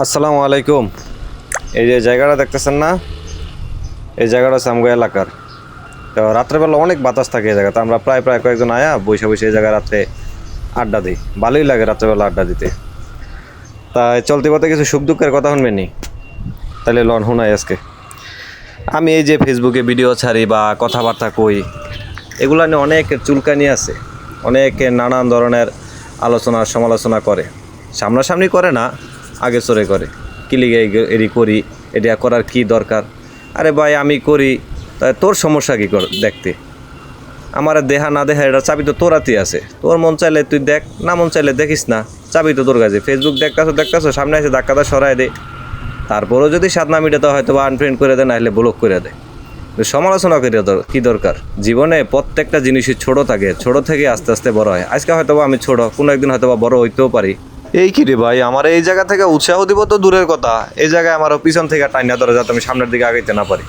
আসসালামু আলাইকুম। এই যে জায়গাটা দেখতেছেন না, এই জায়গাটা হচ্ছে আমগো এলাকার। তো রাত্রেবেলা অনেক বাতাস থাকে এই জায়গাতে। আমরা প্রায় প্রায় কয়েকজন আয়া বসে বসে এই জায়গায় রাত্রে আড্ডা দিই। ভালোই লাগে রাত্রেবেলা আড্ডা দিতে। তাই চলতি পথে কিছু সুখ দুঃখের কথা শুনবেনি, তাহলে লন শুনাই আজকে। আমি এই যে ফেসবুকে ভিডিও ছাড়ি বা কথাবার্তা কই, এগুলা নিয়ে অনেক চুলকানি আছে, অনেকে নানান ধরনের আলোচনা সমালোচনা করে। সামনাসামনি করে না, আগে চড়ে করে। কি লিগে এরি করি, এটা করার কি দরকার? আরে ভাই আমি করি, তাই তোর সমস্যা কী দেখতে? আমার দেহা না দেখা এটা চাবি তো তোর হাতেই আছে। তোর মন চাইলে তুই দেখ, না মন চাইলে দেখিস না, চাবি তো তোর কাছে। ফেসবুক দেখতেছো সামনে এসে ধাক্কাটা সরাই দে। তারপরেও যদি স্বাদ না মিটাতে হয়তো বা আনফ্রেন্ড করে দেয়, না হলে ব্লক করে দেয়। সমালোচনা করে কি দরকার? জীবনে প্রত্যেকটা জিনিসই ছোট থাকে, ছোট থেকে আস্তে আস্তে বড় হয়। আজকে হয়তো বা আমি ছোট, কোনো একদিন হয়তো বা বড় হইতেও পারি। এই কি রে ভাই, আমার এই জায়গা থেকে উৎসাহ দিব তো দূরের কথা, এই জায়গায় আমার পিছন থেকে টাইনা ধরে যাতে আমি সামনের দিকে আগাইতে না পারি।